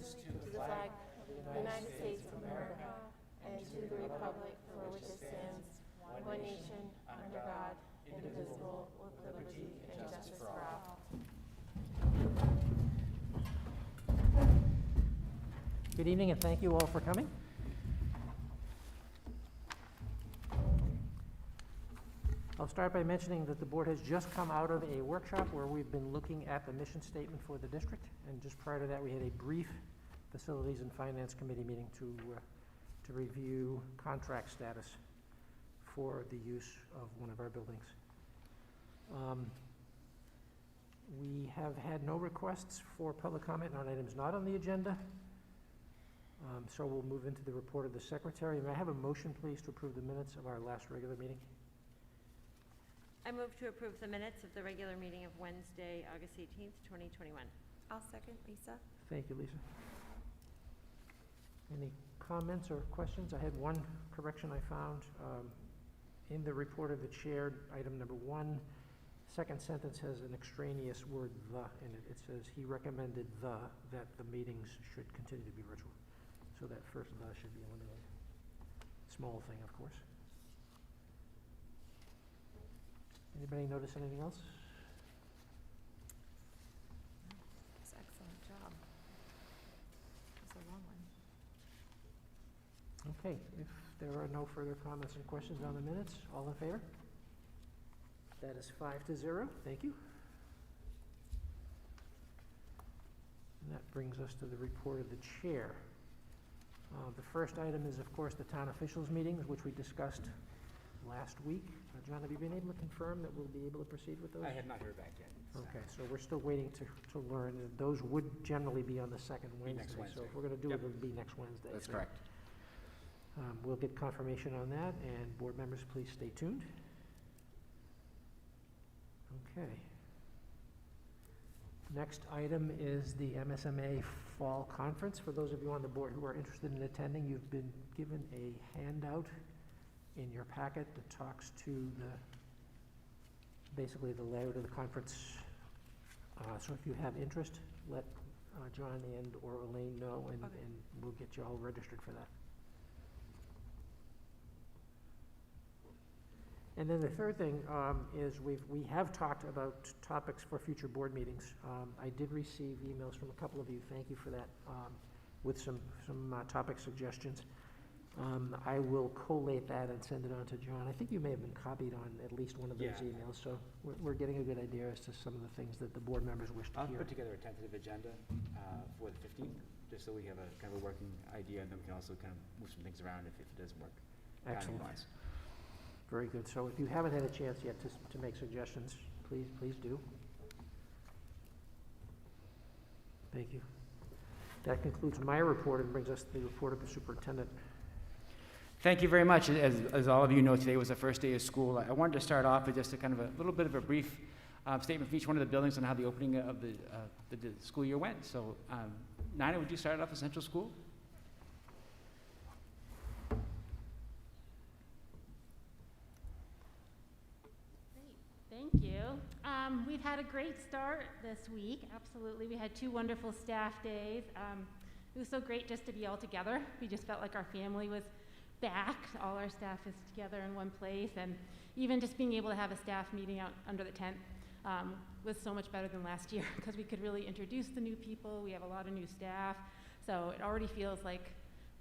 allegiance to the flag of the United States of America and to the republic for which it stands, one nation, under God, indivisible, with liberty and justice for all. Good evening, and thank you all for coming. I'll start by mentioning that the board has just come out of a workshop where we've been looking at the mission statement for the district, and just prior to that we had a brief Facilities and Finance Committee meeting to review contract status for the use of one of our buildings. We have had no requests for public comment on items not on the agenda, so we'll move into the report of the secretary. May I have a motion, please, to approve the minutes of our last regular meeting? I move to approve the minutes of the regular meeting of Wednesday, August 18th, 2021. I'll second, Lisa. Thank you, Lisa. Any comments or questions? I had one correction I found in the report of the chair, item number 1. Second sentence has an extraneous word, the, in it. It says he recommended that the meetings should continue to be virtual. So that first the should be eliminated. Small thing, of course. Anybody notice anything else? That's an excellent job. It's a long one. Okay, if there are no further comments and questions on the minutes, all in favor? That is 5-0. Thank you. And that brings us to the report of the chair. The first item is, of course, the town officials meetings, which we discussed last week. John, have you been able to confirm that we'll be able to proceed with those? I have not heard back yet. Okay, so we're still waiting to learn. Those would generally be on the second Wednesday. Next Wednesday. So if we're going to do Yep. it, it'll be next Wednesday. That's So, correct. we'll get confirmation on that, and board members, please stay tuned. Okay. Next item is the MSMA Fall Conference. For those of you on the board who are interested in attending, you've been given a handout in your packet that talks to basically the layout of the conference. So if you have interest, let John and or Elaine know, and we'll get you all registered for that. And then the third thing is we have talked about topics for future board meetings. I did receive emails from a couple of you, thank you for that, with some topic suggestions. I will collate that and send it on to John. I think you may have been copied on at least one of those Yeah. emails, so we're getting a good idea as to some of the things that the board members wish to I'll hear. put together a tentative agenda for the 15th, just so we have a kind of a working idea, and then we can also kind of move some things around if it doesn't work. Excellent. timing-wise. Very good. So if you haven't had a chance yet to make suggestions, please do. Thank you. That concludes my report and brings us to the report of the superintendent. Thank you very much. As all of you know, today was the first day of school. I wanted to start off with just a kind of a little bit of a brief statement for each one of the buildings on how the opening of the school year went. So, Nina, would you start off at Central School? Thank you. We've had a great start this week, absolutely. We had 2 wonderful staff days. It was so great just to be all together. We just felt like our family was back. All our staff is together in one place, and even just being able to have a staff meeting out under the tent was so much better than last year because we could really introduce the new people. We have a lot of new staff, so it already feels like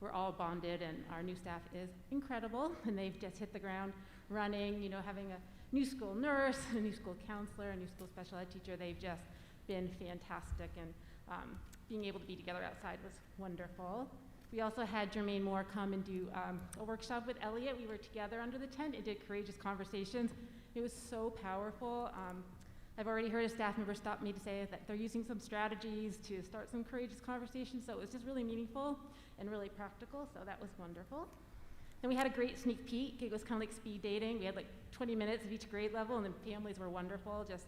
we're all bonded, and our new staff is incredible, and they've just hit the ground running, you know, having a new school nurse, a new school counselor, a new school special ed teacher. They've just been fantastic, and being able to be together outside was wonderful. We also had Jermaine Moore come and do a workshop with Elliot. We were together under the tent and did courageous conversations. It was so powerful. I've already heard a staff member stop me to say that they're using some strategies to start some courageous conversations, so it was just really meaningful and really practical, so that was wonderful. Then we had a great sneak peek. It was kind of like speed dating. We had like 20 minutes of each grade level, and the families were wonderful, just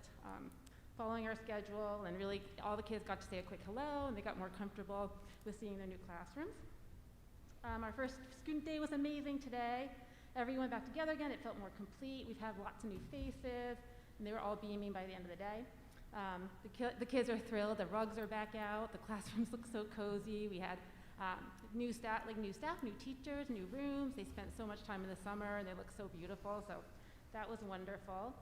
following our schedule, and really all the kids got to say a quick hello, and they got more comfortable with seeing their new classrooms. Our first student day was amazing today. Everyone back together again. It felt more complete. We've had lots of new faces, and they were all beaming by the end of the day. The kids are thrilled. The rugs are back out. The classrooms look so cozy. We had new staff, new teachers, new rooms. They spent so much time in the summer, and they look so beautiful. So that was wonderful.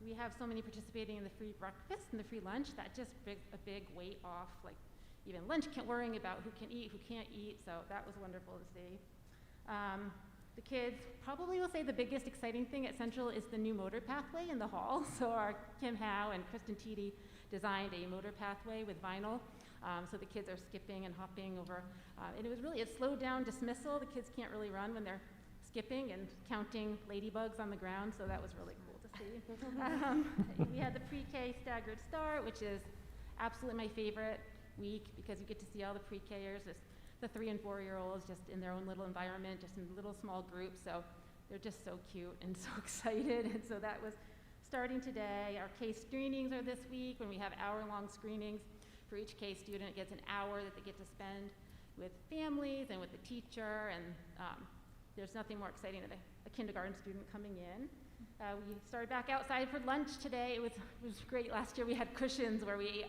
We have so many participating in the free breakfast and the free lunch. That just brings a big weight off, like even lunch worrying about who can eat, who can't eat. So that was wonderful to see. The kids probably will say the biggest exciting thing at Central is the new motor pathway in the hall. So our Kim Howe and Kristen Teedy designed a motor pathway with vinyl. So the kids are skipping and hopping over. And it slowed down dismissal. The kids can't really run when they're skipping and counting ladybugs on the ground. So that was really cool to see. We had the pre-K staggered start, which is absolutely my favorite week because you get to see all the pre-Kers. The 3 and 4-year-olds just in their own little environment, just in little small groups. So they're just so cute and so excited. And so that was starting today. Our case screenings are this week when we have hour-long screenings. For each case student, it gets an hour that they get to spend with families and with the teacher. And there's nothing more exciting than a kindergarten student coming in. We started back outside for lunch today. It was great. Last year we had cushions where we ate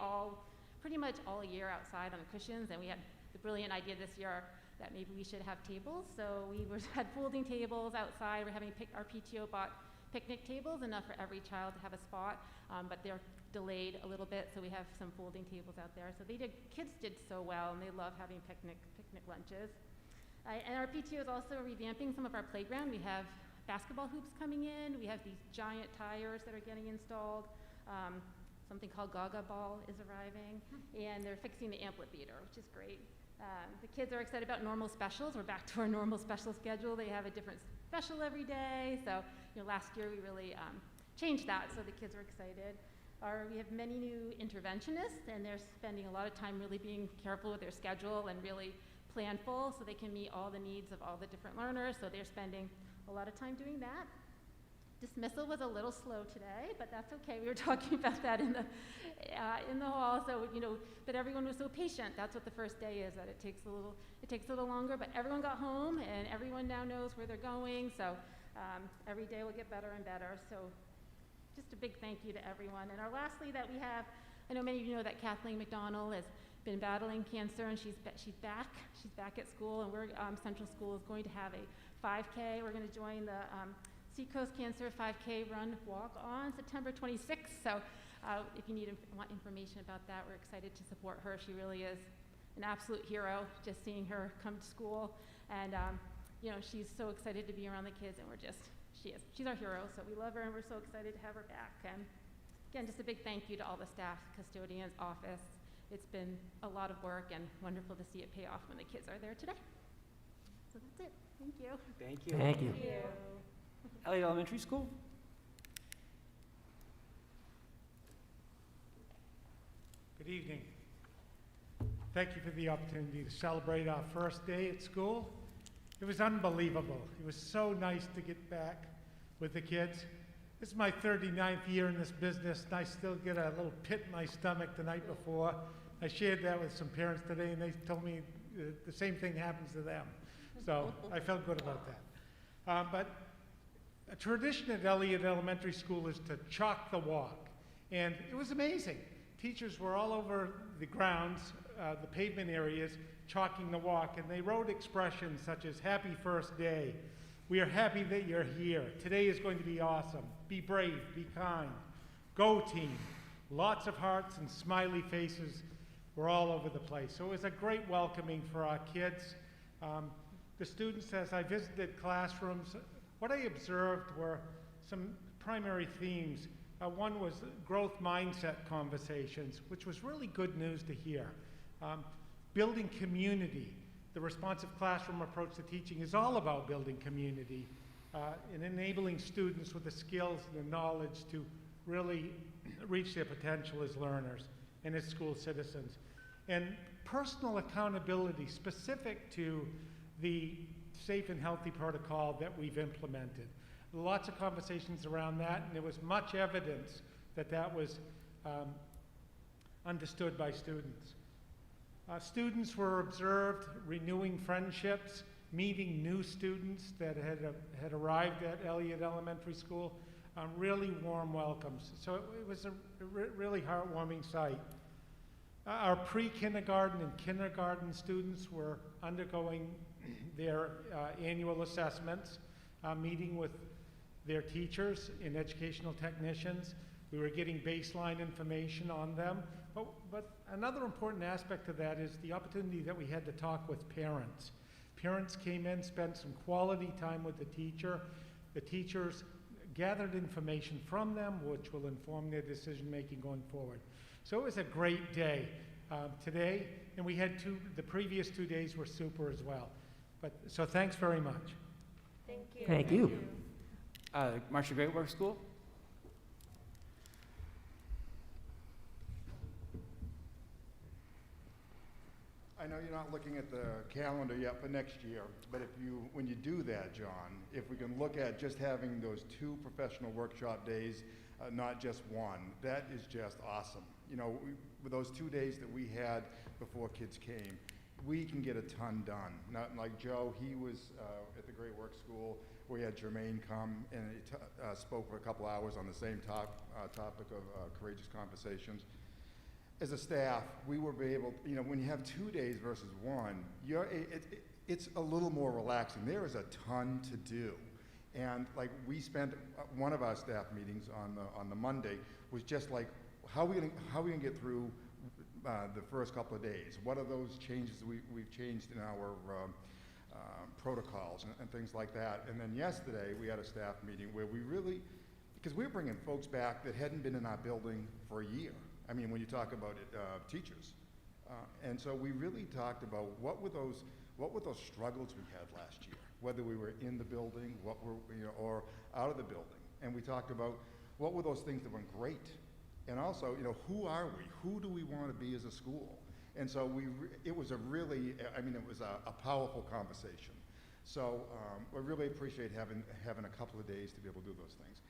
pretty much all year outside on the cushions, and we had the brilliant idea this year that maybe we should have tables. So we had folding tables outside. We're having our PTO bought picnic tables, enough for every child to have a spot, but they're delayed a little bit, so we have some folding tables out there. So kids did so well, and they love having picnic lunches. And our PTO is also revamping some of our playground. We have basketball hoops coming in. We have these giant tires that are getting installed. Something called Gaga Ball is arriving, and they're fixing the amphitheater, which is great. The kids are excited about normal specials. We're back to our normal special schedule. They have a different special every day. So, last year we really changed that, so the kids are excited. We have many new interventionists, and they're spending a lot of time really being careful with their schedule and really planful so they can meet all the needs of all the different learners. So they're spending a lot of time doing that. Dismissal was a little slow today, but that's okay. We were talking about that in the hall. So but everyone was so patient. That's what the first day is. That it takes a little longer. But everyone got home, and everyone now knows where they're going. So every day will get better and better. So just a big thank you to everyone. And lastly, that we have. I know many of you know that Kathleen McDonald has been battling cancer, and she's back. She's back at school, and Central School is going to have a 5K. We're going to join the Seacoast Cancer 5K Run Walk on September 26th. So if you want information about that, we're excited to support her. She really is an absolute hero, just seeing her come to school. And she's so excited to be around the kids, and she's our hero. So we love her, and we're so excited to have her back. And again, just a big thank you to all the staff, custodians, office. It's been a lot of work and wonderful to see it pay off when the kids are there today. So that's it. Thank you. Thank you. Thank you. Thank you. Elliott Elementary School. Good evening. Thank you for the opportunity to celebrate our first day at school. It was unbelievable. It was so nice to get back with the kids. This is my 39th year in this business, and I still get a little pit in my stomach the night before. I shared that with some parents today, and they told me the same thing happens to them. So I felt good about that. But a tradition at Elliott Elementary School is to chalk the walk, and it was amazing. Teachers were all over the grounds, the pavement areas, chalking the walk, and they wrote expressions such as "Happy First Day," "We are happy that you're here," "Today is going to be awesome," "Be brave, be kind," "Go team." Lots of hearts and smiley faces were all over the place. So it was a great welcoming for our kids. The students, as I visited classrooms, what I observed were some primary themes. One was growth mindset conversations, which was really good news to hear. Building community. The responsive classroom approach to teaching is all about building community and enabling students with the skills and the knowledge to really reach their potential as learners and as school citizens. And personal accountability specific to the safe and healthy protocol that we've implemented. Lots of conversations around that, and there was much evidence that that was understood by students. Students were observed renewing friendships, meeting new students that had arrived at Elliott Elementary School. really warm welcomes. So it was a really heartwarming sight. Our pre-kindergarten and kindergarten students were undergoing their annual assessments, meeting with their teachers and educational technicians. We were getting baseline information on them. But another important aspect of that is the opportunity that we had to talk with parents. Parents came in, spent some quality time with the teacher. The teachers gathered information from them, which will inform their decision-making going forward. So it was a great day today, and we had the previous 2 days were super as well. So thanks very much. Thank you. Thank you. Marshall Great Works School? I know you're not looking at the calendar yet for next year, but when you do that, John, if we can look at just having those 2 professional workshop days, not just one, that is just awesome. You know, with those 2 days that we had before kids came, we can get a ton done. Not like Joe, he was at the Great Works School. We had Jermaine come and he spoke for a couple hours on the same topic of courageous conversations. As a staff, we were able, you know, when you have 2 days versus one, it's a little more relaxing. There is a ton to do. And like we spent one of our staff meetings on the Monday was just like, how are we gonna get through the first couple of days? What are those changes we've changed in our protocols and things like that? And then yesterday we had a staff meeting where we really, because we were bringing folks back that hadn't been in our building for a year. I mean, when you talk about it, teachers. And so we really talked about what were those struggles we had last year, whether we were in the building, or out of the building. And we talked about what were those things that went great, and also, you know, who are we? Who do we want to be as a school? And so it was a really, I mean, it was a powerful conversation. So I really appreciate having a couple of days to be able to do those things.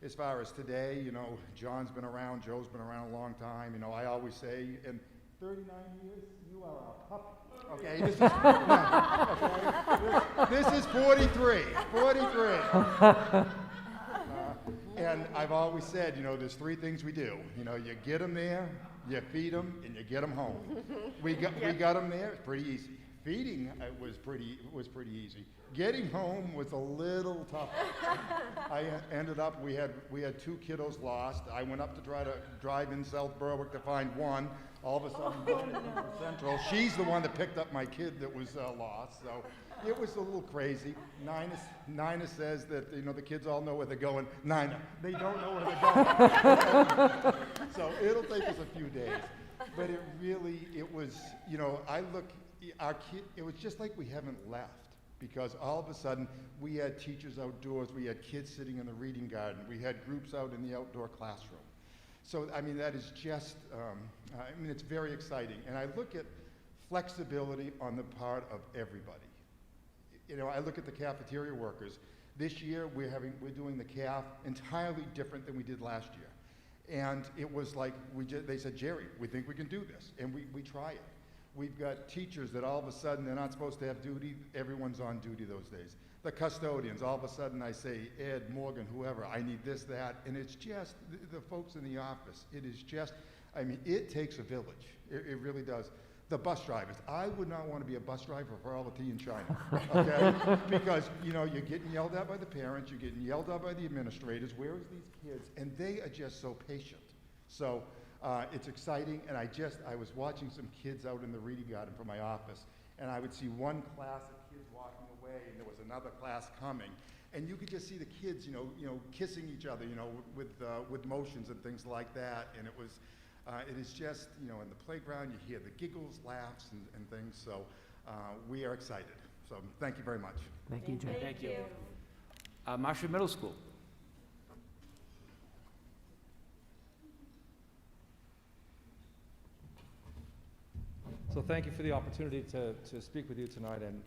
As far as today, you know, John's been around, Joe's been around a long time. You know, I always say, in 39 years, you are a puppy. Okay, this is 43. And I've always said, you know, there's 3 things we do. You know, you get them there, you feed them, and you get them home. We got them there. It's pretty easy. Feeding was pretty easy. Getting home was a little tough. I ended up, we had 2 kiddos lost. I went up to try to drive in South Berwick to find one. All of a sudden, Central. She's the one that picked up my kid that was lost. So it was a little crazy. Nina says that, you know, the kids all know where they're going. Nina, they don't know where they're going. So it'll take us a few days. But it was, you know, it was just like we haven't left. Because all of a sudden, we had teachers outdoors, we had kids sitting in the reading garden, we had groups out in the outdoor classroom. So, I mean, that is just, I mean, it's very exciting. And I look at flexibility on the part of everybody. You know, I look at the cafeteria workers. This year, we're doing the CAF entirely different than we did last year. And it was like, they said, Jerry, we think we can do this. And we try it. We've got teachers that all of a sudden they're not supposed to have duty. Everyone's on duty those days. The custodians, all of a sudden I say, Ed, Morgan, whoever, I need this, that. And it's just, the folks in the office, it is just, I mean, it takes a village. It really does. The bus drivers, I would not want to be a bus driver for all the tea in China, okay? Because, you know, you're getting yelled at by the parents, you're getting yelled at by the administrators. Where is these kids? And they are just so patient. So, it's exciting, and I was watching some kids out in the reading garden from my office, and I would see one class of kids walking away, and there was another class coming, and you could just see the kids, you know, kissing each other, you know, with motions and things like that, and it is just, you know, in the playground, you hear the giggles, laughs, and things, so we are excited. So thank you very much. Thank you, Jen. Thank you. Marshall Middle School. So thank you for the opportunity to speak with you tonight, and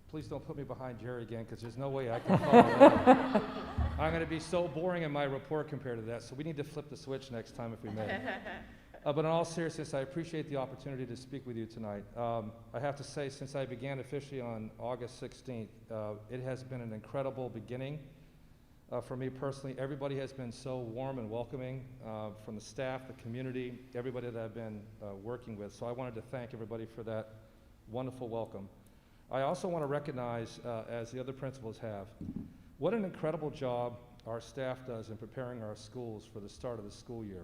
please don't put me behind Jerry again, because there's no way I can follow that. I'm going to be so boring in my report compared to that, so we need to flip the switch next time if we may. But in all seriousness, I appreciate the opportunity to speak with you tonight. I have to say, since I began officially on August 16th, it has been an incredible beginning For me personally, everybody has been so warm and welcoming, from the staff, the community, everybody that I've been working with. So I wanted to thank everybody for that wonderful welcome. I also want to recognize, as the other principals have, what an incredible job our staff does in preparing our schools for the start of the school year.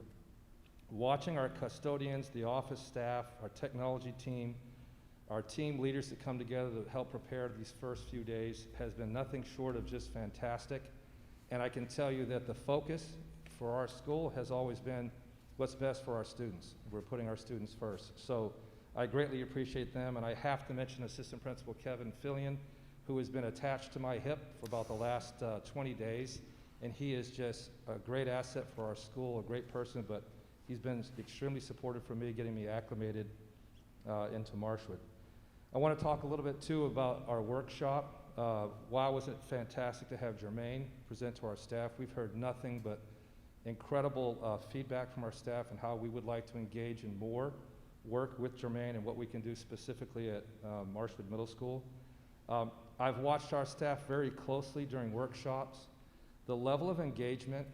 Watching our custodians, the office staff, our technology team, our team leaders that come together to help prepare these first few days has been nothing short of just fantastic. And I can tell you that the focus for our school has always been what's best for our students. We're putting our students first. So I greatly appreciate them, and I have to mention Assistant Principal Kevin Fillion, who has been attached to my hip for about the last 20 days, and he is just a great asset for our school, a great person, but he's been extremely supportive for me, getting me acclimated into Marshwood. I want to talk a little bit, too, about our workshop. Why was it fantastic to have Jermaine present to our staff? We've heard nothing but incredible feedback from our staff and how we would like to engage in more work with Jermaine and what we can do specifically at Marshwood Middle School. I've watched our staff very closely during workshops. The level of engagement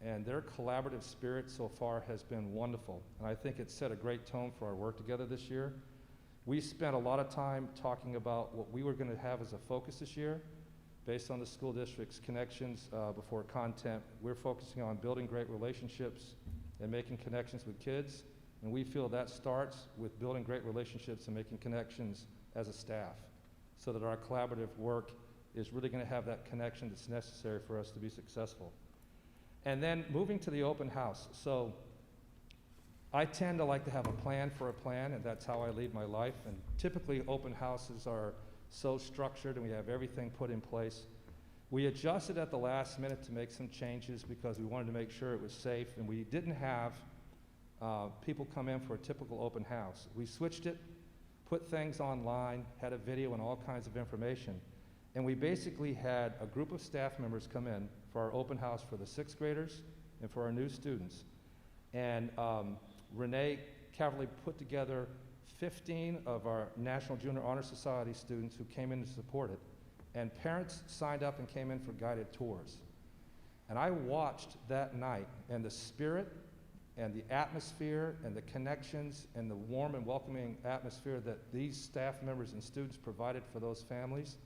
and their collaborative spirit so far has been wonderful, and I think it's set a great tone for our work together this year. We spent a lot of time talking about what we were going to have as a focus this year based on the school district's connections before content. We're focusing on building great relationships and making connections with kids, and we feel that starts with building great relationships and making connections as a staff so that our collaborative work is really going to have that connection that's necessary for us to be successful. And then moving to the open house. So I tend to like to have a plan for a plan, and that's how I lead my life. And typically open houses are so structured and we have everything put in place. We adjusted at the last minute to make some changes because we wanted to make sure it was safe, and we didn't have people come in for a typical open house. We switched it, put things online, had a video and all kinds of information. And we basically had a group of staff members come in for our open house for the sixth graders and for our new students. And Renee Caverly put together 15 of our National Junior Honor Society students who came in to support it. And parents signed up and came in for guided tours. And I watched that night, and the spirit and the atmosphere and the connections and the warm and welcoming atmosphere that these staff members and students provided for those families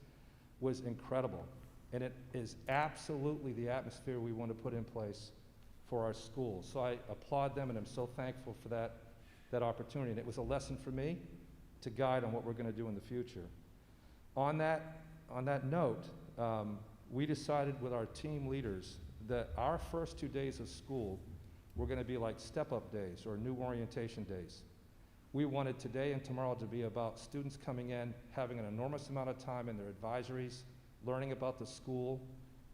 was incredible. And it is absolutely the atmosphere we want to put in place for our schools. So I applaud them, and I'm so thankful for that opportunity. And it was a lesson for me to guide on what we're going to do in the future. On that note, we decided with our team leaders that our first 2 days of school were going to be like step-up days or new orientation days. We wanted today and tomorrow to be about students coming in, having an enormous amount of time in their advisories, learning about the school.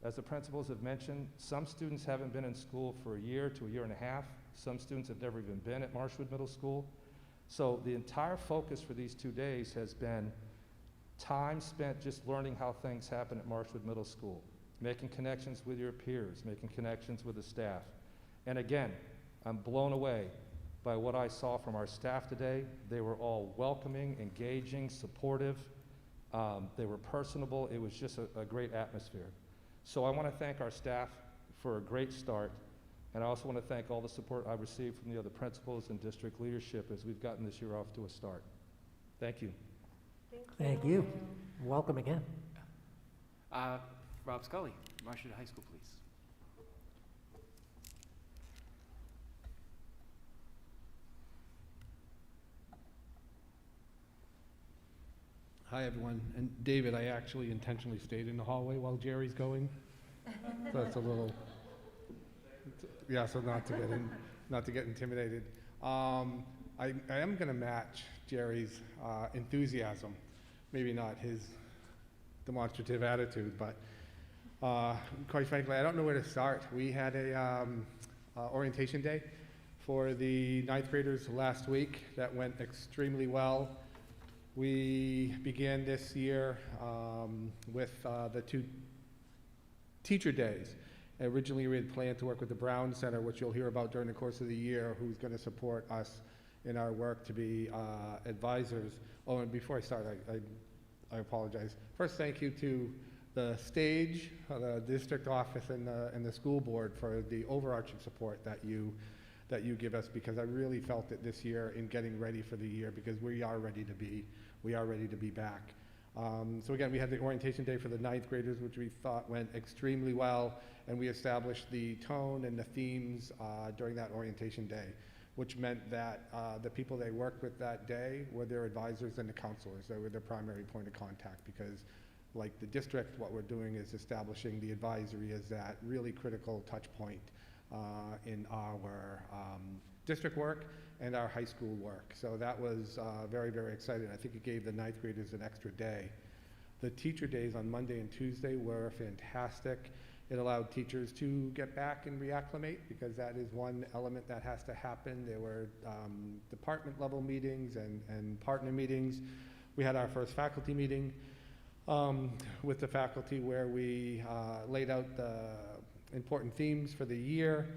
As the principals have mentioned, some students haven't been in school for a year to a year and a half. Some students have never even been at Marshwood Middle School. So the entire focus for these 2 days has been time spent just learning how things happen at Marshwood Middle School, making connections with your peers, making connections with the staff. And again, I'm blown away by what I saw from our staff today. They were all welcoming, engaging, supportive. They were personable. It was just a great atmosphere. So I want to thank our staff for a great start, and I also want to thank all the support I've received from the other principals and district leadership as we've gotten this year off to a start. Thank you. Thank you. Welcome again. Rob Scully, Marshwood High School, please. Hi, everyone. And David, I actually intentionally stayed in the hallway while Jerry's going. So it's a little, yeah, so not to get intimidated. I am going to match Jerry's enthusiasm, maybe not his demonstrative attitude, but quite frankly, I don't know where to start. We had a orientation day for the ninth graders last week that went extremely well. We began this year with the 2 teacher days. Originally, we had planned to work with the Brown Center, which you'll hear about during the course of the year, who's going to support us in our work to be advisors. Oh, and before I start, I apologize. First, thank you to the stage, the district office, and the school board for the overarching support that you give us, because I really felt it this year in getting ready for the year, because we are ready to be back. So again, we had the orientation day for the 9th graders, which we thought went extremely well, and we established the tone and the themes during that orientation day, which meant that the people they worked with that day were their advisors and the counselors. They were their primary point of contact, because like the district, what we're doing is establishing the advisory as that really critical touch point in our district work and our high school work. So that was very, very exciting. I think it gave the 9th graders an extra day. The teacher days on Monday and Tuesday were fantastic. It allowed teachers to get back and reacclimate, because that is one element that has to happen. There were department level meetings and partner meetings. We had our first faculty meeting with the faculty, where we laid out the important themes for the year,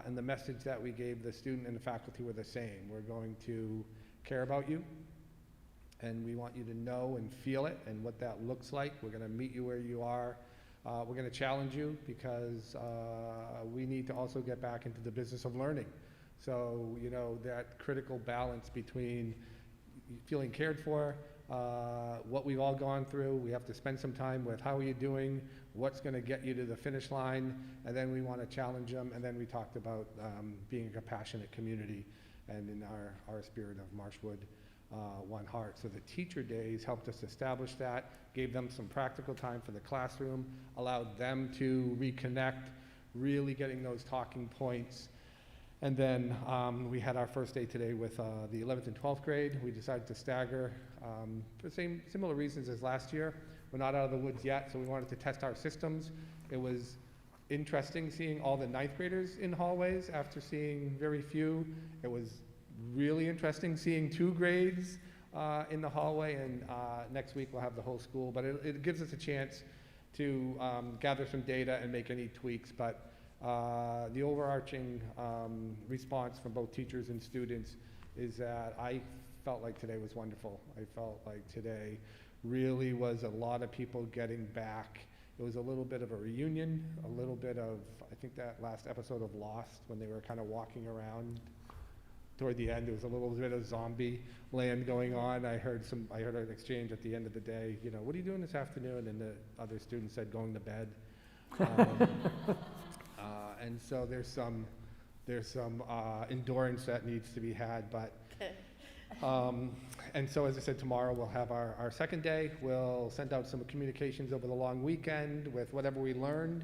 and the message that we gave the student and the faculty were the same. We're going to care about you, and we want you to know and feel it and what that looks like. We're going to meet you where you are. We're going to challenge you, because we need to also get back into the business of learning. So, you know, that critical balance between feeling cared for, what we've all gone through. We have to spend some time with how are you doing, what's going to get you to the finish line, and then we want to challenge them. And then we talked about being a compassionate community, and in our spirit of Marshwood One Heart. So the teacher days helped us establish that, gave them some practical time for the classroom, allowed them to reconnect, really getting those talking points. And then we had our first day today with the 11th and 12th grade. We decided to stagger for similar reasons as last year. We're not out of the woods yet, so we wanted to test our systems. It was interesting seeing all the 9th graders in hallways after seeing very few. It was really interesting seeing 2 grades in the hallway, and next week we'll have the whole school. But it gives us a chance to gather some data and make any tweaks. But the overarching response from both teachers and students is that I felt like today was wonderful. I felt like today really was a lot of people getting back. It was a little bit of a reunion, a little bit of, I think that last episode of Lost, when they were kind of walking around toward the end, there was a little bit of zombie land going on. I heard an exchange at the end of the day, you know, what are you doing this afternoon? And the other student said, going to bed. And so there's some endurance that needs to be had, but and so as I said, tomorrow we'll have our second day. We'll send out some communications over the long weekend with whatever we learned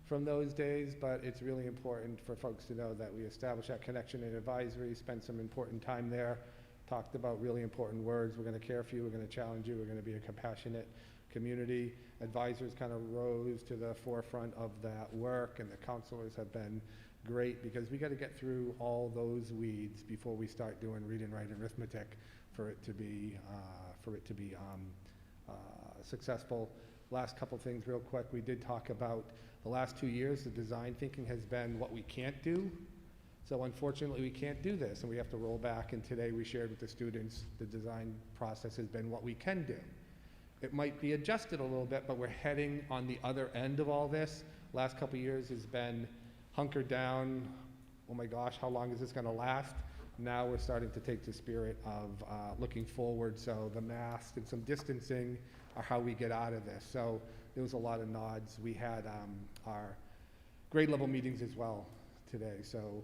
from those days, but it's really important for folks to know that we establish that connection in advisory, spend some important time there, talked about really important words. We're going to care for you, we're going to challenge you, we're going to be a compassionate community. Advisors kind of rose to the forefront of that work, and the counselors have been great, because we got to get through all those weeds before we start doing reading, writing, arithmetic for it to be successful. Last couple things real quick. We did talk about the last 2 years, the design thinking has been what we can't do. So unfortunately, we can't do this, and we have to roll back. And today we shared with the students the design process has been what we can do. It might be adjusted a little bit, but we're heading on the other end of all this. Last couple of years has been hunkered down. Oh my gosh, how long is this going to last? Now we're starting to take the spirit of looking forward. So the mask and some distancing are how we get out of this. So there was a lot of nods. We had our grade level meetings as well today. So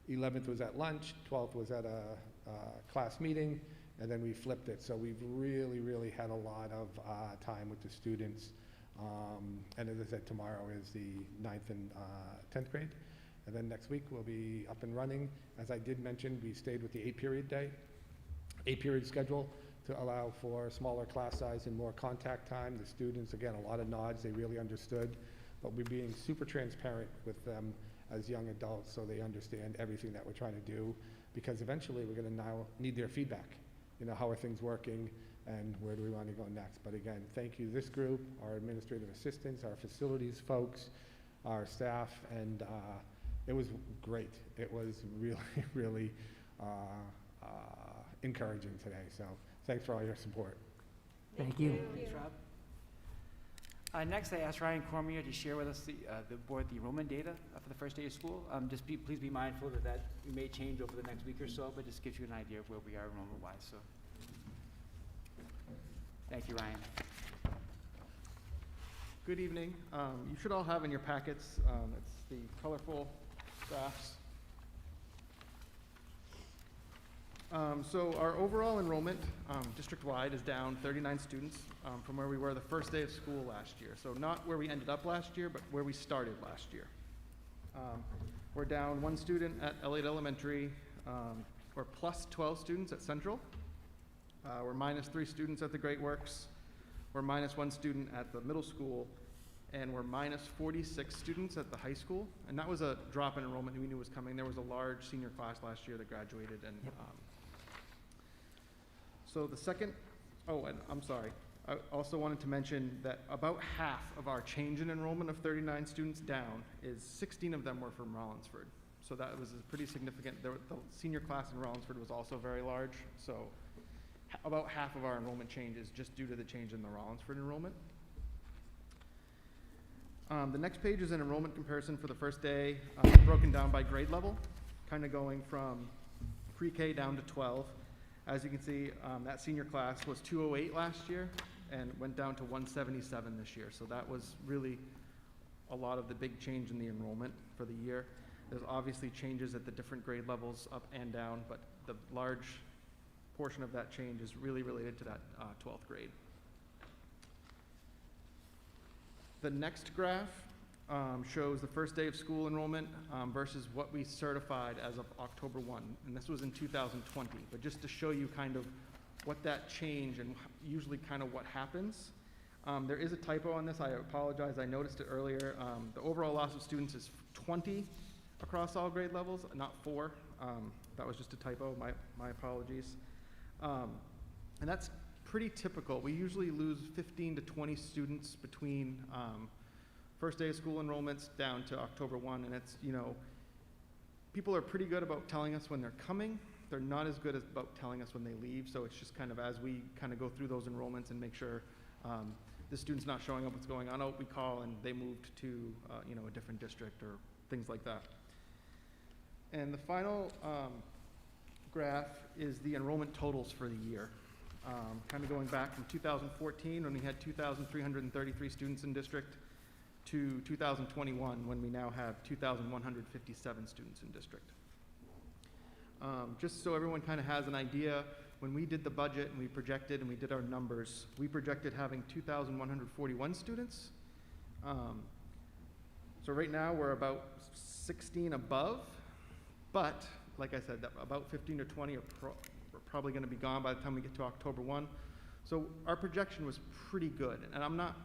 11th was at lunch, 12th was at a class meeting, and then we flipped it. So we've really, really had a lot of time with the students. And as I said, tomorrow is the 9th and 10th grade. And then next week we'll be up and running. As I did mention, we stayed with the 8-period schedule to allow for smaller class size and more contact time. The students, again, a lot of nods, they really understood. But we're being super transparent with them as young adults so they understand everything that we're trying to do, because eventually we're going to now need their feedback. You know, how are things working and where do we want to go next? But again, thank you, this group, our administrative assistants, our facilities folks, our staff, and it was great. It was really, really encouraging today. So thanks for all your support. Thank you. Thanks, Rob. Next, I asked Ryan Cormier to share with us the board the enrollment data for the first day of school. Please be mindful that may change over the next week or so, but just gives you an idea of where we are enrollment-wise. So, thank you, Ryan. Good evening. You should all have in your packets, it's the colorful graphs. So our overall enrollment district-wide is down 39 students from where we were the first day of school last year. So not where we ended up last year, but where we started last year. We're down 1 student at Elliott Elementary. We're plus 12 students at Central. We're minus 3 students at the Great Works. We're minus 1 student at the middle school. And we're minus 46 students at the high school. And that was a drop in enrollment we knew was coming. There was a large senior class last year that graduated. And so the second, and I'm sorry. I also wanted to mention that about half of our change in enrollment of 39 students down is 16 of them were from Rollinsford. So that was pretty significant. The senior class in Rollinsford was also very large. So about half of our enrollment change is just due to the change in the Rollinsford enrollment. The next page is an enrollment comparison for the first day, broken down by grade level, kind of going from pre-K down to 12. As you can see, that senior class was 208 last year and went down to 177 this year. So that was really a lot of the big change in the enrollment for the year. There's obviously changes at the different grade levels up and down, but the large portion of that change is really related to that 12th grade. The next graph shows the first day of school enrollment versus what we certified as of October 1. And this was in 2020. But just to show you kind of what that change and usually kind of what happens. There is a typo on this. I apologize. I noticed it earlier. The overall loss of students is 20 across all grade levels, not 4. That was just a typo. My apologies. And that's pretty typical. We usually lose 15 to 20 students between first day of school enrollments down to October 1, and it's, people are pretty good about telling us when they're coming. They're not as good about telling us when they leave, so it's just kind of as we kind of go through those enrollments and make sure the student's not showing up, what's going on. Oh, we call and they moved to, a different district or things like that. And the final graph is the enrollment totals for the year. Kind of going back from 2014 when we had 2,333 students in district to 2021 when we now have 2,157 students in district. Just so everyone kind of has an idea, when we did the budget and we projected and we did our numbers, we projected having 2,141 students. So right now we're about 16 above, but like I said, about 15 or 20 are probably going to be gone by the time we get to October 1. So our projection was pretty good, and I'm not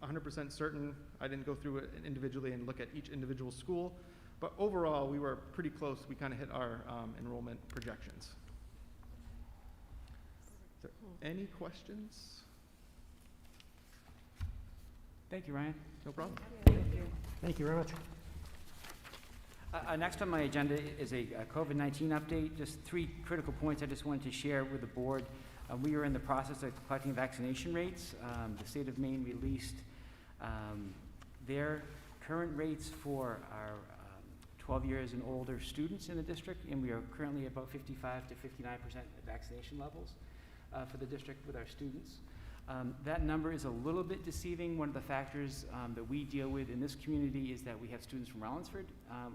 100% certain. I didn't go through it individually and look at each individual school, but overall we were pretty close. We kind of hit our enrollment projections. Is there any questions? Thank you, Ryan. No problem. Thank you very much. Next on my agenda is a COVID-19 update. Just 3 critical points I just wanted to share with the board. We are in the process of collecting vaccination rates. The state of Maine released their current rates for our 12 years and older students in the district, and we are currently about 55 to 59% vaccination levels for the district with our students. That number is a little bit deceiving. One of the factors that we deal with in this community is that we have students from Rollinsford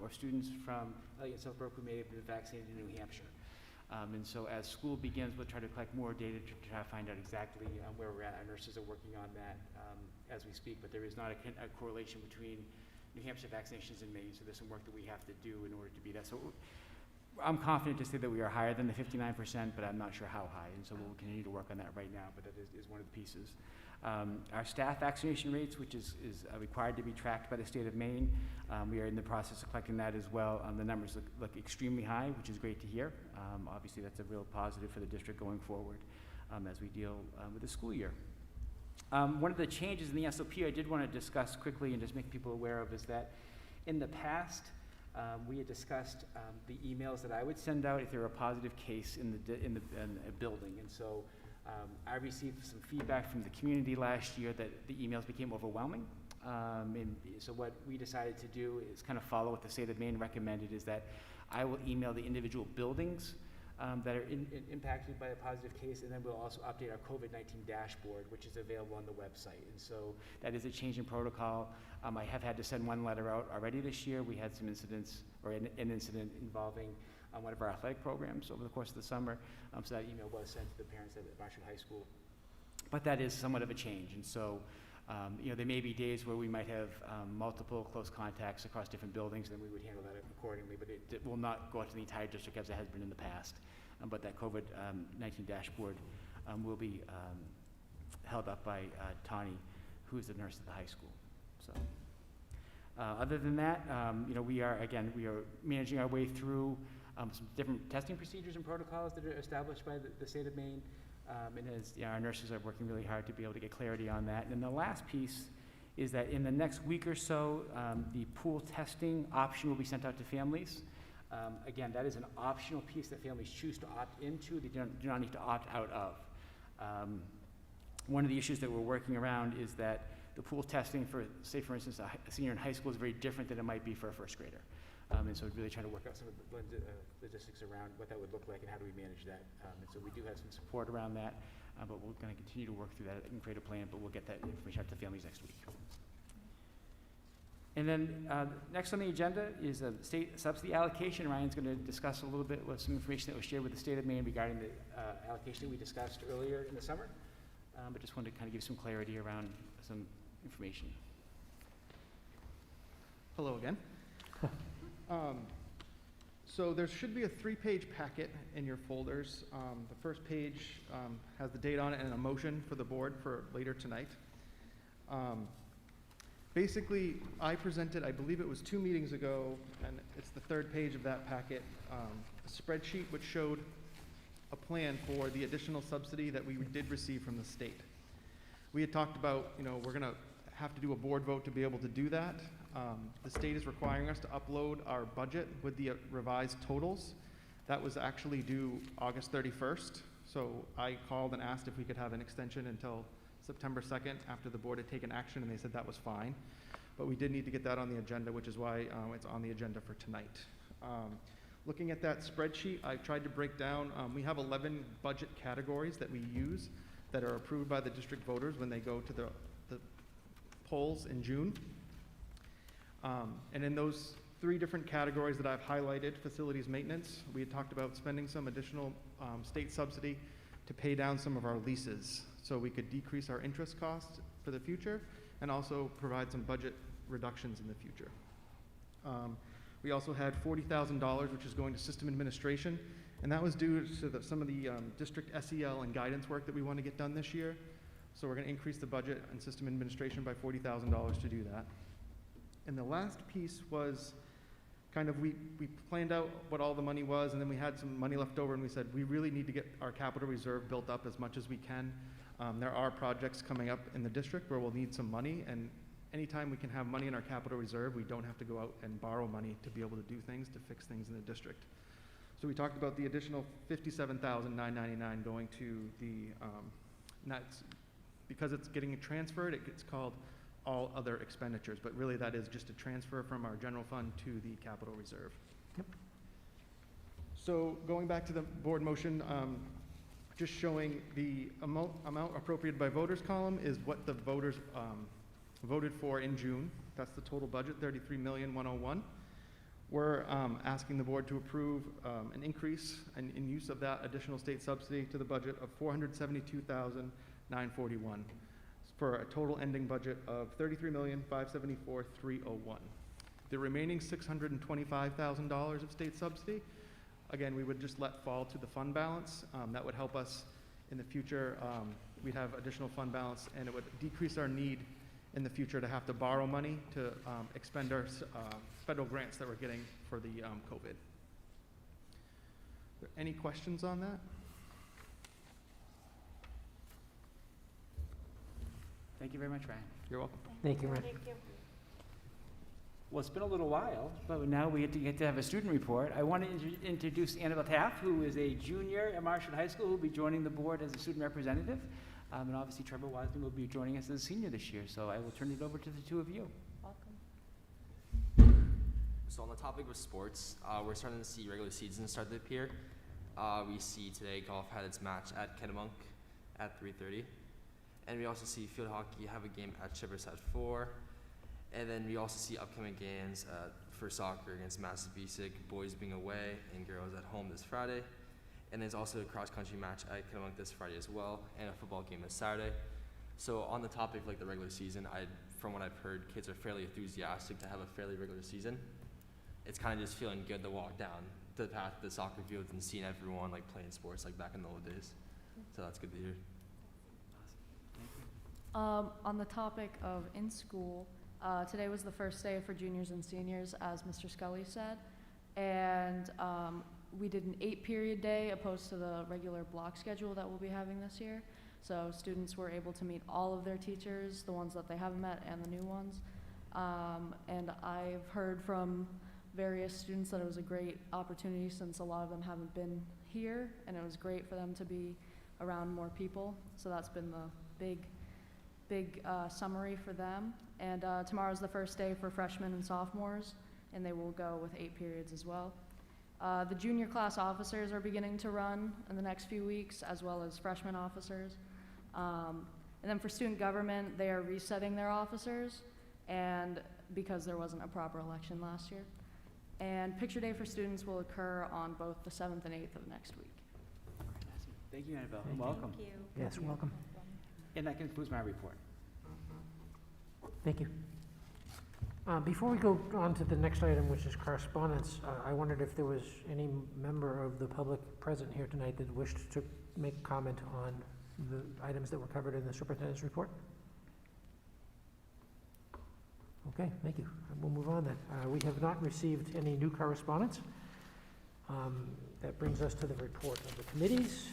or students from Elliott Southbrook who may have been vaccinated in New Hampshire. And so as school begins, we'll try to collect more data to try to find out exactly where we're at. Our nurses are working on that as we speak, but there is not a correlation between New Hampshire vaccinations and Maine, so there's some work that we have to do in order to be that. So I'm confident to say that we are higher than the 59%, but I'm not sure how high, and so we'll continue to work on that right now, but that is one of the pieces. Our staff vaccination rates, which is required to be tracked by the state of Maine, we are in the process of collecting that as well. The numbers look extremely high, which is great to hear. Obviously, that's a real positive for the district going forward as we deal with the school year. One of the changes in the SOP I did want to discuss quickly and just make people aware of is that in the past, we had discussed the emails that I would send out if there were a positive case in a building. And so I received some feedback from the community last year that the emails became overwhelming. And so what we decided to do is kind of follow what the state of Maine recommended, is that I will email the individual buildings that are impacted by a positive case, and then we'll also update our COVID-19 dashboard, which is available on the website. And so that is a change in protocol. I have had to send one letter out already this year. We had some incidents, or an incident involving one of our athletic programs over the course of the summer. So that email was sent to the parents at Marshwood High School. But that is somewhat of a change. And so, there may be days where we might have multiple close contacts across different buildings, and then we would handle that accordingly. But it will not go out to the entire district as it has been in the past. But that COVID-19 dashboard will be held up by Tani, who is the nurse at the high school. So, other than that, we are managing our way through some different testing procedures and protocols that are established by the state of Maine. And as our nurses are working really hard to be able to get clarity on that. And the last piece is that in the next week or so, the pool testing option will be sent out to families. Again, that is an optional piece that families choose to opt into. They do not need to opt out of. One of the issues that we're working around is that the pool testing for, say for instance, a senior in high school is very different than it might be for a first grader. And so really trying to work out some of the logistics around what that would look like and how do we manage that. And so we do have some support around that, but we're going to continue to work through that and create a plan, but we'll get that information out to families next week. And then next on the agenda is state subsidy allocation. Ryan's going to discuss a little bit with some information that was shared with the state of Maine regarding the allocation that we discussed earlier in the summer. But just wanted to kind of give some clarity around some information. Hello again. So there should be a 3-page packet in your folders. The first page has the date on it and a motion for the board for later tonight. Basically, I presented, I believe it was 2 meetings ago, and it's the 3rd page of that packet, a spreadsheet which showed a plan for the additional subsidy that we did receive from the state. We had talked about, we're going to have to do a board vote to be able to do that. The state is requiring us to upload our budget with the revised totals. That was actually due August 31st. So I called and asked if we could have an extension until September 2nd after the board had taken action, and they said that was fine. But we did need to get that on the agenda, which is why it's on the agenda for tonight. Looking at that spreadsheet, I tried to break down, we have 11 budget categories that we use that are approved by the district voters when they go to the polls in June. And in those 3 different categories that I've highlighted, facilities maintenance, we had talked about spending some additional state subsidy to pay down some of our leases so we could decrease our interest costs for the future and also provide some budget reductions in the future. We also had $40,000, which is going to system administration, and that was due to some of the district SEL and guidance work that we want to get done this year. So we're going to increase the budget and system administration by $40,000 to do that. And the last piece was kind of, we planned out what all the money was, and then we had some money left over, and we said, we really need to get our capital reserve built up as much as we can. There are projects coming up in the district where we'll need some money, and anytime we can have money in our capital reserve, we don't have to go out and borrow money to be able to do things, to fix things in the district. So we talked about the additional $57,999 going to the, and that's, because it's getting transferred, it gets called all other expenditures, but really that is just a transfer from our general fund to the capital reserve. Yep. So going back to the board motion, just showing the amount appropriated by voters column is what the voters voted for in June. That's the total budget, $33,101,000. We're asking the board to approve an increase in use of that additional state subsidy to the budget of $472,941 for a total ending budget of $33,574,301. The remaining $625,000 of state subsidy, again, we would just let fall to the fund balance. That would help us in the future. We'd have additional fund balance, and it would decrease our need in the future to have to borrow money to expend our federal grants that we're getting for the COVID. Are there any questions on that? Thank you very much, Ryan. You're welcome. Thank you, Ryan. Thank you. Well, it's been a little while, but now we get to have a student report. I want to introduce Annabelle Taft, who is a junior at Marshall High School, who will be joining the board as a student representative. And obviously Trevor Wiseman will be joining us as a senior this year, so I will turn it over to the two of you. So on the topic of sports, we're starting to see regular season start to appear. We see today golf had its match at Kennebunk at 3:30. And we also see field hockey have a game at Chippers at 4. And then we also see upcoming games for soccer against Massabesic, boys being away and girls at home this Friday. And there's also a cross-country match at Kennebunk this Friday as well, and a football game this Saturday. So on the topic of like the regular season, from what I've heard, kids are fairly enthusiastic to have a fairly regular season. It's kind of just feeling good to walk down the path to the soccer fields and seeing everyone like playing sports like back in the old days. So that's good to hear. On the topic of in school, today was the first day for juniors and seniors, as Mr. Scully said, and we did an 8-period day opposed to the regular block schedule that we'll be having this year. So students were able to meet all of their teachers, the ones that they haven't met and the new ones. And I've heard from various students that it was a great opportunity since a lot of them haven't been here, and it was great for them to be around more people. So that's been the big summary for them. And tomorrow's the first day for freshmen and sophomores, and they will go with 8 periods as well. The junior class officers are beginning to run in the next few weeks, as well as freshman officers. And then for student government, they are resetting their officers, and because there wasn't a proper election last year. And picture day for students will occur on both the 7th and 8th of next week. Thank you, Annabelle. Welcome. Thank you. Yes, welcome. And that concludes my report. Thank you. Before we go on to the next item, which is correspondence, I wondered if there was any member of the public present here tonight that wished to make comment on the items that were covered in the superintendent's report? Okay, thank you. We'll move on then. We have not received any new correspondence. That brings us to the report of the committees.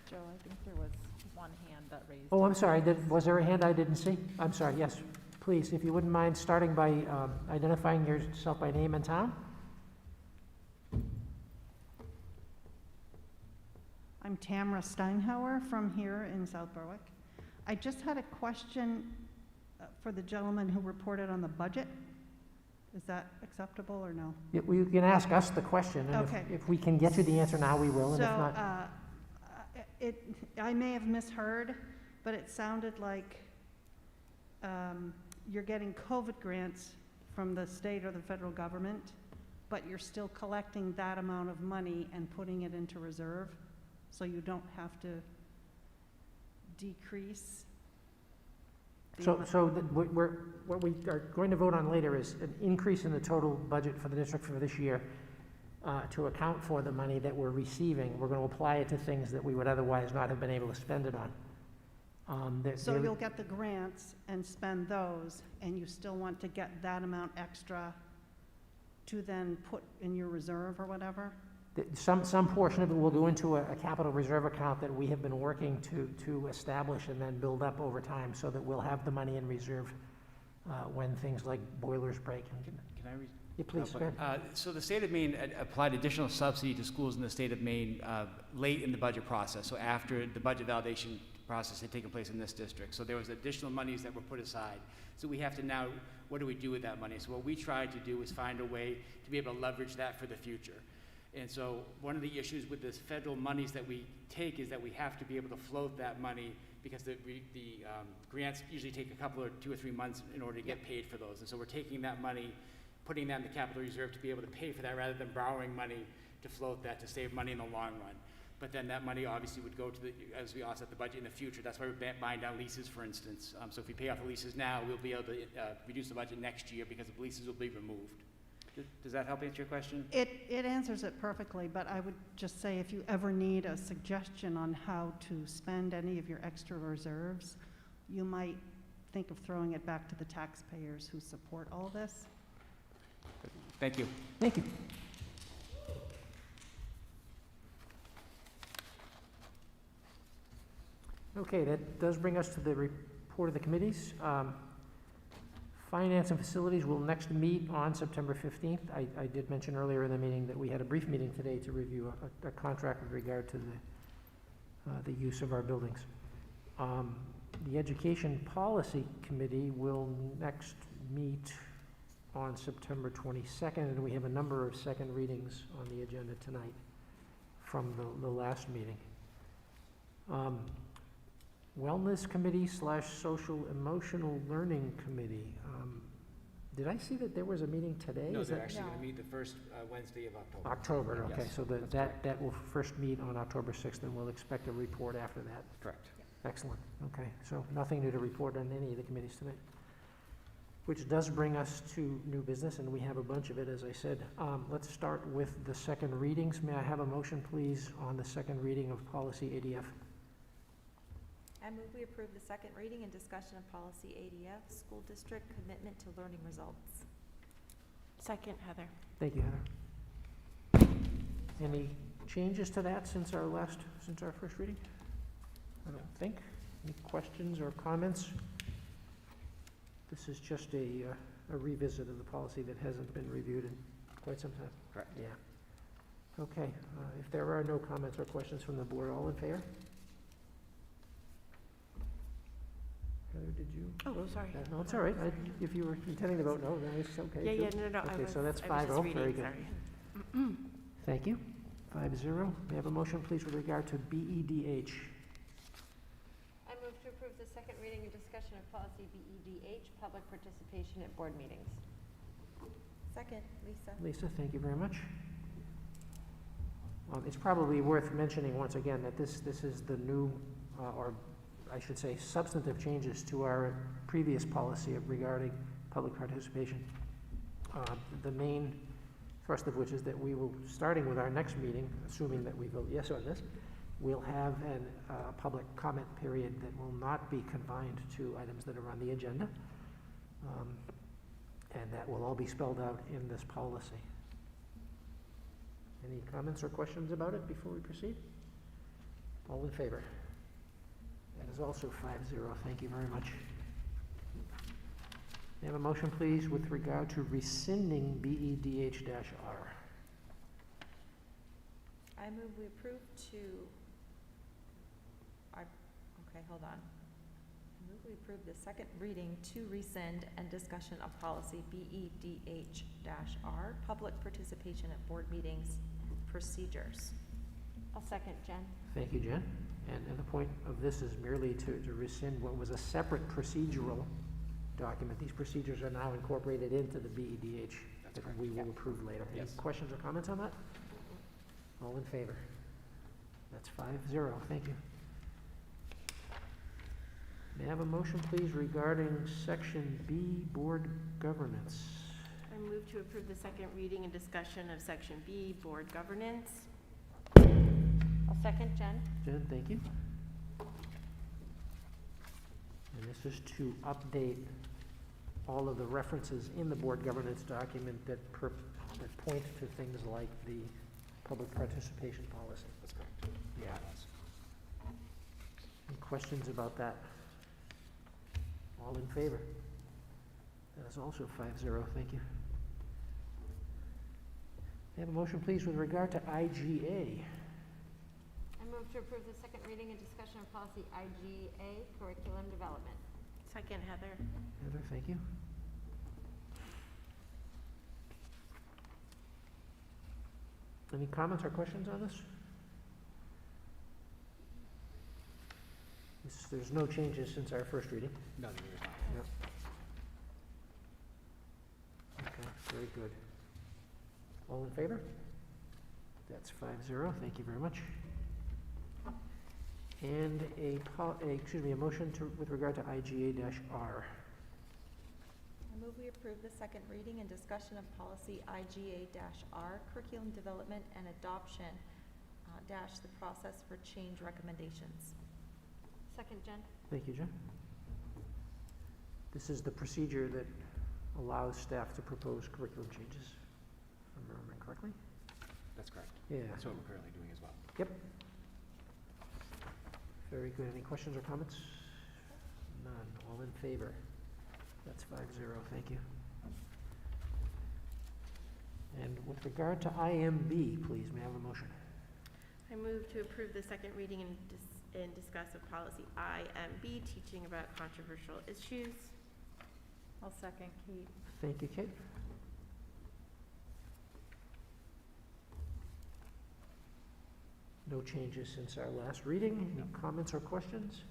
Joe, I think there was one hand that raised. Oh, I'm sorry. Was there a hand I didn't see? I'm sorry. Yes, please, if you wouldn't mind starting by identifying yourself by name and town. I'm Tamara Steinhauer from here in South Berwick. I just had a question for the gentleman who reported on the budget. Is that acceptable or no? You can ask us the question, and Okay. if we can get you the answer now, we will, and if So, not... I may have misheard, but it sounded like you're getting COVID grants from the state or the federal government, but you're still collecting that amount of money and putting it into reserve, so you don't have to decrease. What we are going to vote on later is an increase in the total budget for the district for this year to account for the money that we're receiving. We're going to apply it to things that we would otherwise not have been able to spend it on. So you'll get the grants and spend those, and you still want to get that amount extra to then put in your reserve or whatever? Some portion of it will go into a capital reserve account that we have been working to establish and then build up over time, so that we'll have the money in reserve when things like boilers break. Can I read? Yeah, please, go ahead. So the state of Maine applied additional subsidy to schools in the state of Maine late in the budget process, so after the budget validation process had taken place in this district. So there was additional monies that were put aside. So we have to now, what do we do with that money? So what we tried to do is find a way to be able to leverage that for the future. And so one of the issues with this federal monies that we take is that we have to be able to float that money, because the grants usually take a couple or 2 or 3 months in order to get paid for those. And so we're taking that money, putting that in the capital reserve to be able to pay for that, rather than borrowing money to float that, to save money in the long run. But then that money obviously would go to as we offset the budget in the future. That's why we're buying down leases, for instance. So if we pay off the leases now, we'll be able to reduce the budget next year, because the leases will be removed. Does that help answer your question? It answers it perfectly, but I would just say, if you ever need a suggestion on how to spend any of your extra reserves, you might think of throwing it back to the taxpayers who support all this. Thank you. Thank you. Okay, that does bring us to the report of the committees. Finance and Facilities will next meet on September 15th. I did mention earlier in the meeting that we had a brief meeting today to review a contract with regard to the use of our buildings. The Education Policy Committee will next meet on September 22nd, and we have a number of second readings on the agenda tonight from the last meeting. Wellness Committee / Social Emotional Learning Committee. Did I see that there was a meeting today? No, Is they're that- actually going to meet the first Wednesday of October. October, okay, Yes, so that's that will first meet on October 6th, and we'll expect a report after that. Correct. Excellent, okay, so nothing new to report on any of the committees tonight. Which does bring us to new business, and we have a bunch of it, as I said. Let's start with the second readings. May I have a motion, please, on the second reading of policy ADF? I move we approve the second reading and discussion of policy ADF, school district commitment to learning results. Second, Heather. Thank you, Heather. Any changes to that since our first reading? I don't think. Any questions or comments? This is just a revisit of the policy that hasn't been reviewed in quite some time. Correct. Yeah. Okay, if there are no comments or questions from the board, all in favor? Heather, did you? Oh, sorry. No, it's all right. If you were intending to vote no, then it's okay. Yeah, too. no, I Okay, was, so that's I was 5-0, just very reading, good. sorry. Thank you. 5-0. May I have a motion, please, with regard to BEDH? I move to approve the second reading and discussion of policy BEDH, public participation at board meetings. Second, Lisa. Lisa, thank you very much. It's probably worth mentioning once again that this is the new, or I should say substantive changes to our previous policy regarding public participation. The main thrust of which is that we will, starting with our next meeting, assuming that we vote yes on this, we'll have a public comment period that will not be confined to items that are on the agenda. And that will all be spelled out in this policy. Any comments or questions about it before we proceed? All in favor? That is also 5-0. Thank you very much. May I have a motion, please, with regard to rescinding BEDH-R? I move we approve okay, hold on. I move we approve the second reading to rescind and discussion of policy BEDH-R, public participation at board meetings procedures. I'll second, Jen. Thank you, Jen. And the point of this is merely to rescind what was a separate procedural document. These procedures are now incorporated into the BEDH that we will approve later. Any Yes. questions or comments on that? All in favor? That's 5-0. Thank you. May I have a motion, please, regarding Section B, Board Governance? I move to approve the second reading and discussion of Section B, Board Governance. I'll second, Jen. Jen, thank you. And this is to update all of the references in the board governance document that point to things like the public participation policy. That's correct. Yeah. Any questions about that? All in favor? That is also 5-0. Thank you. May I have a motion, please, with regard to IGA? I move to approve the second reading and discussion of policy IGA, curriculum development. Second, Heather. Heather, thank you. Any comments or questions on this? There's no changes since our first reading. No, there is not. Yep. Okay, very good. All in favor? That's 5-0. Thank you very much. And a motion with regard to IGA-R. I move we approve the second reading and discussion of policy IGA-R, curriculum development and adoption, the process for change recommendations. Second, Jen. Thank you, Jen. This is the procedure that allows staff to propose curriculum changes, if I'm remembering correctly. That's correct. Yeah. That's what we're currently doing as well. Yep. Very good. Any questions or comments? None. All in favor? That's 5-0, thank you. And with regard to IMB, please, may I have a motion? I move to approve the second reading and discuss of policy IMB, teaching about controversial issues. I'll second, Kate. Thank you, Kate. No changes since our last reading. Any comments or questions?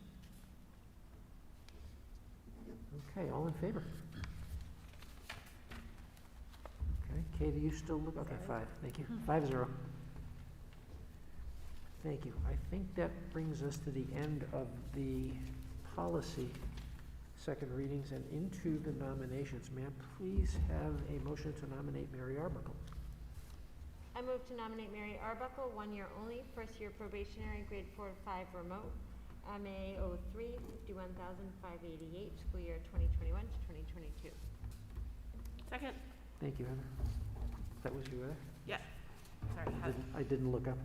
Okay, all in favor? Okay, Kate, you still look, okay, 5, thank you. 5-0. Thank you. I think that brings us to the end of the policy second readings and into the nominations. May I please have a motion to nominate Mary Arbuckle? I move to nominate Mary Arbuckle, 1 year only, first year probationary, grade 4 to 5 remote, MA 03, 51,588, school year 2021 to 2022. Second. Thank you, Heather. That was you, Heather? Yeah. Sorry, Heather. I didn't look up.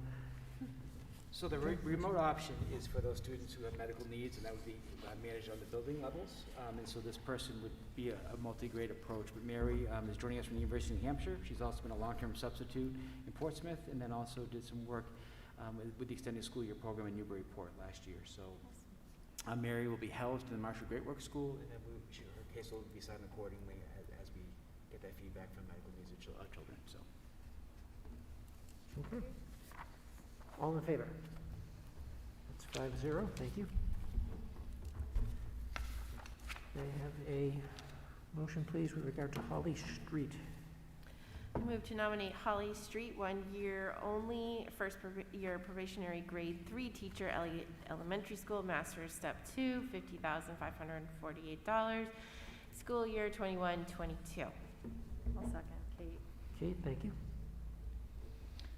So the remote option is for those students who have medical needs, and that would be managed on the building levels. And so this person would be a multi-grade approach. But Mary is joining us from the University of New Hampshire. She's also been a long-term substitute in Portsmouth, and then also did some work with the extended school year program in Newburyport last year. So Mary will be housed in the Marshall Great Works School, and then her case will be signed accordingly as we get that feedback from medical needs of children. So. Okay. All in favor? That's 5-0, thank you. May I have a motion, please, with regard to Holly Street? I move to nominate Holly Street, 1 year only, first year probationary grade 3 teacher, Elliott Elementary School, Master's Step 2, $50,548, school year 21-22. I'll second, Kate. Kate, thank you.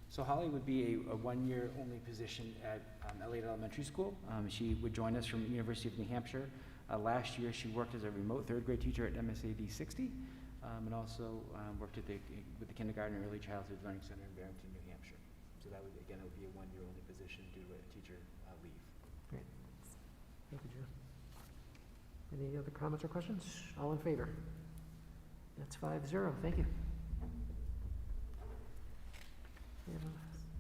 So Holly would be a 1 year only position at Elliott Elementary School. She would join us from the University of New Hampshire. Last year, she worked as a remote third grade teacher at MSAD 60, and also worked with the Kindergarten and Early Childhood Learning Center in Barrington, New Hampshire. So that would, again, it would be a 1 year only position due to a teacher leave. Great. Thank you, Jim. Any other comments or questions? All in favor? That's 5-0, thank you. May I have a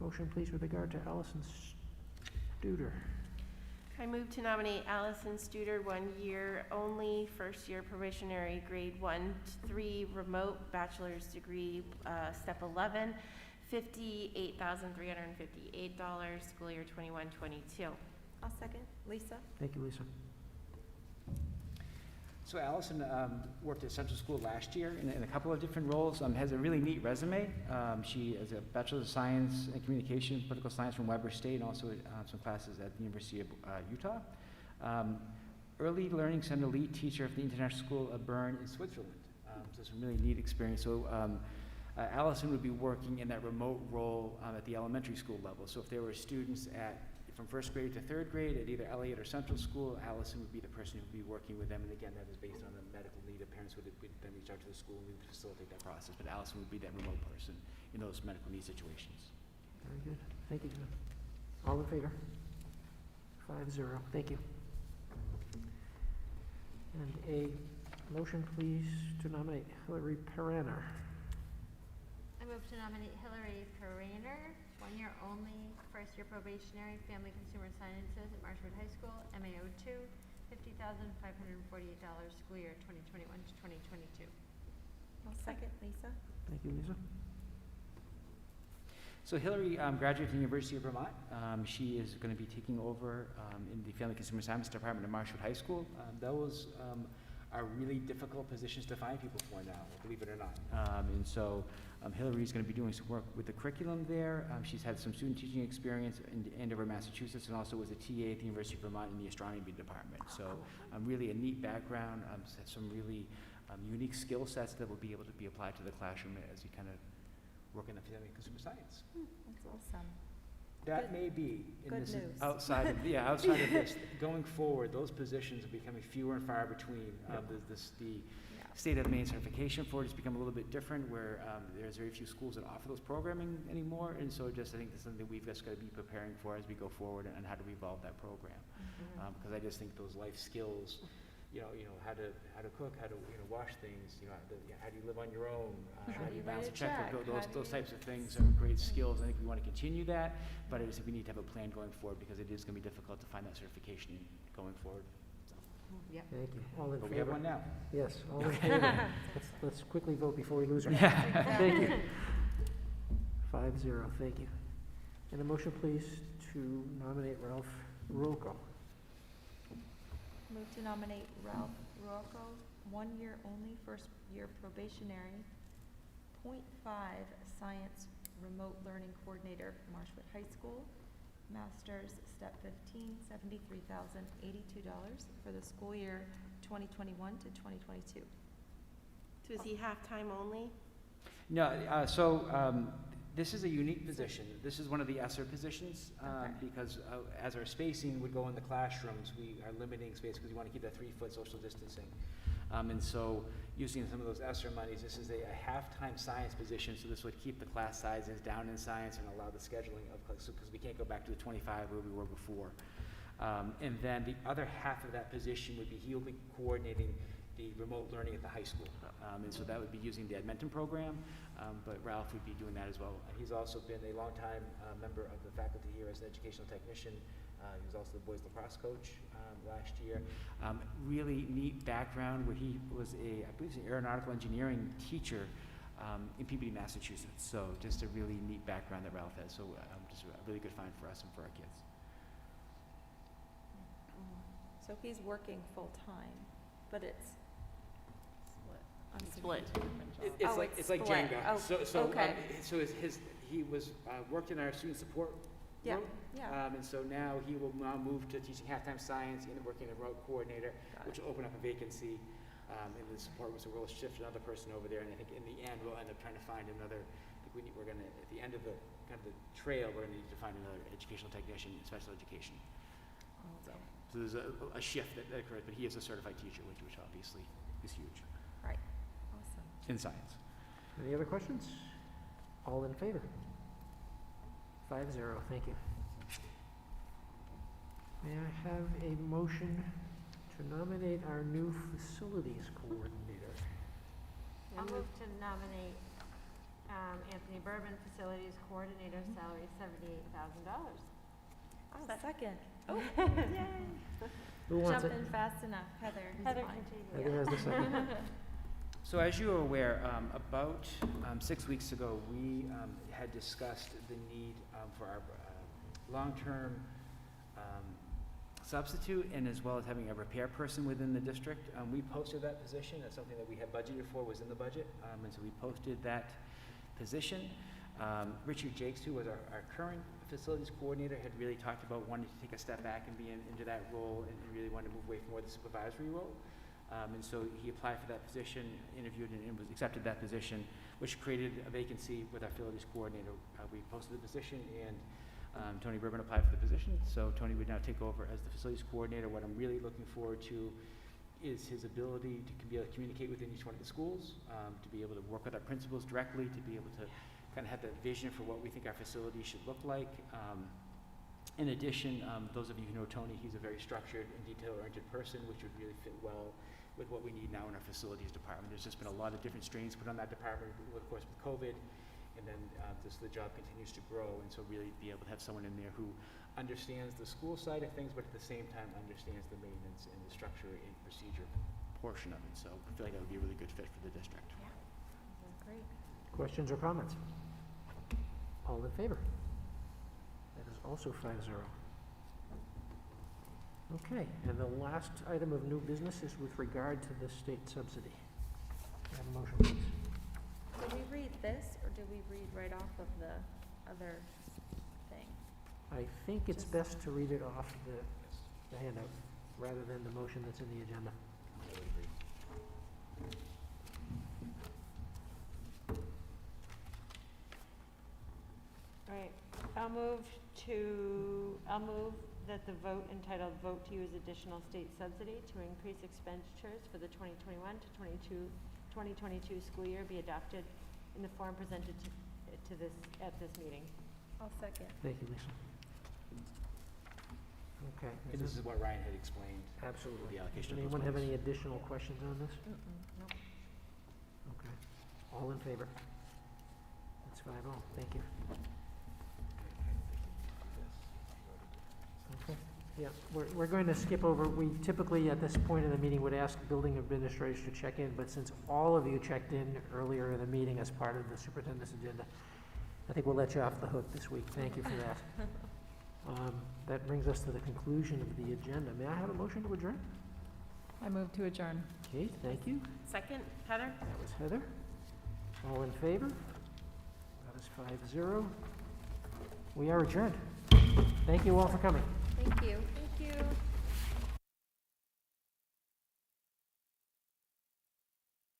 motion, please, with regard to Allison Studer? I move to nominate Allison Studer, 1 year only, first year probationary grade 1 to 3 remote, bachelor's degree, step 11, $58,358, school year 21-22. I'll second, Lisa. Thank you, Lisa. So Allison worked at Central School last year in a couple of different roles, has a really neat resume. She has a Bachelor's of Science in Communication, Political Science from Weber State, and also some classes at the University of Utah. Early Learning Center lead teacher of the International School of Bern in Switzerland. So some really neat experience. So Allison would be working in that remote role at the elementary school level. So if there were students from first grade to third grade at either Elliott or Central School, Allison would be the person who would be working with them. And again, that is based on the medical need. The parents would then reach out to the school and we would facilitate that process. But Allison would be that remote person in those medical need situations. Very good. Thank you, Jim. All in favor? 5-0. Thank you. And a motion, please, to nominate Hillary Perraner. I move to nominate Hillary Perraner, 1 year only, first year probationary, Family Consumer Sciences at Marshwood High School, MAO 2, $50,548, school year 2021 to 2022. I'll second, Lisa. Thank you, Lisa. So Hillary graduated from the University of Vermont. She is going to be taking over in the Family Consumer Science Department at Marshwood High School. Those are really difficult positions to find people for now, believe it or not. And so Hillary is going to be doing some work with the curriculum there. She's had some student teaching experience in Andover, Massachusetts, and also was a TA at the University of Vermont in the astronomy department. So really a neat background, has some really unique skill sets that will be able to be applied to the classroom as you kind of work in the Family Consumer Science. That's awesome. That may be in good this news. outside of outside of this going forward. Those positions are becoming fewer and far between. The state of Maine certification for it has become a little bit different, where there's very few schools that offer those programming anymore, and so I think that's something that we've just got to be preparing for as we go forward and how to evolve that program. Because I just think those life skills how to cook, how to, wash things, how do you live on your own? How do you balance a write a checkbook? check? Those types of things are great skills. I think we want to continue that, but I just think we need to have a plan going forward because it is going to be difficult to find that certification going forward. Yep. Thank you. All in But favor? we have one now. Yes, all in favor. Let's quickly vote before we lose her. Yeah. Thank you. 5-0, thank you. And a motion, please, to nominate Ralph Rocco. Move to nominate Ralph Rocco, 1 year only, first year probationary, .5 science remote learning coordinator, Marshwood High School, master's, step 15, $73,082 for the school year 2021 to 2022. So is he half-time only? No, this is a unique position. This is one of the ESSER positions, because as our spacing would go in the classrooms, we are limiting space because we want to keep that 3-foot social distancing. And so using some of those ESSER monies, this is a half-time science position, so this would keep the class sizes down in science and allow the scheduling of, because we can't go back to the 25 where we were before. And then the other half of that position would be, he'll be coordinating the remote learning at the high school. And so that would be using the Edmonton program, but Ralph would be doing that as well. He's also been a longtime member of the faculty here as an educational technician. He was also the boys lacrosse coach last year. Really neat background where he was I believe, an aeronautical engineering teacher in Peabody, Massachusetts. So just a really neat background that Ralph has. So just a really good find for us and for our kids. So he's working full-time, but it's Split. It's like split. Jenga. Oh, okay. So he was worked in our student support Yeah, group. yeah. And so now he will now move to teaching half-time science and working as a route coordinator, which will open up a vacancy in the support. So we'll shift another person over there, and I think in the end we'll end up trying to find another. I think we're going to, at the end of the kind of the trail, we're going to need to find another educational technician in special education. So there's a shift that occurs, but he is a certified teacher, which obviously is huge. Right. Awesome. In science. Any other questions? All in favor? 5-0, thank you. May I have a motion to nominate our new facilities coordinator? I'll move to nominate Anthony Bourbon, Facilities Coordinator, salary $78,000. Oh, second. Oh, Who wants Jump it? in fast enough, Heather. It's Heather fine. can take Heather has the second. So as you are aware, about 6 weeks ago, we had discussed the need for our long-term substitute and as well as having a repair person within the district. We posted that position. That's something that we had budgeted for, was in the budget. And so we posted that position. Richard Jakes, who was our current facilities coordinator, had really talked about wanting to take a step back and be into that role and really wanted to move away from more of the supervisory role. And so he applied for that position, interviewed and was accepted that position, which created a vacancy with our facilities coordinator. We posted the position and Tony Bourbon applied for the position. So Tony would now take over as the facilities coordinator. What I'm really looking forward to is his ability to be able to communicate within each one of the schools, to be able to work with our principals directly, to be able to kind of have that vision for what we think our facility should look like. In addition, those of you who know Tony, he's a very structured and detail-oriented person, which would really fit well with what we need now in our facilities department. There's just been a lot of different strains put on that department, of course, with COVID, and then just the job continues to grow, and so really be able to have someone in there who understands the school side of things, but at the same time understands the maintenance and the structure and procedure portion of it. So I feel like that would be a really good fit for the district. Yeah. Great. Questions or comments? All in favor? That is also 5-0. Okay, and the last item of new business is with regard to the state subsidy. Can I have a motion, please? Do we read this, or do we read right off of the other thing? I think it's best to read it off the handout, rather than the motion that's in the agenda. All right, I'll move that the vote entitled "Vote to Use Additional State Subsidy to Increase Expenditures for the 2021 to 2022 school year" be adopted in the form presented at this meeting. I'll second. Thank you, Lisa. Okay. And this is what Ryan had explained. Absolutely. The allocation Does of those anyone have funds. any additional questions on this? No. Okay. All in favor? That's 5-0. Thank you. Okay. Yeah, we're going to skip over, we typically at this point in the meeting would ask building administrators to check in, but since all of you checked in earlier in the meeting as part of the superintendent's agenda, I think we'll let you off the hook this week. Thank you for that. That brings us to the conclusion of the agenda. May I have a motion to adjourn? I move to adjourn. Kate, thank you. Second, Heather? That was Heather. All in favor? That is 5-0. We are adjourned. Thank you all for coming. Thank you. Thank you.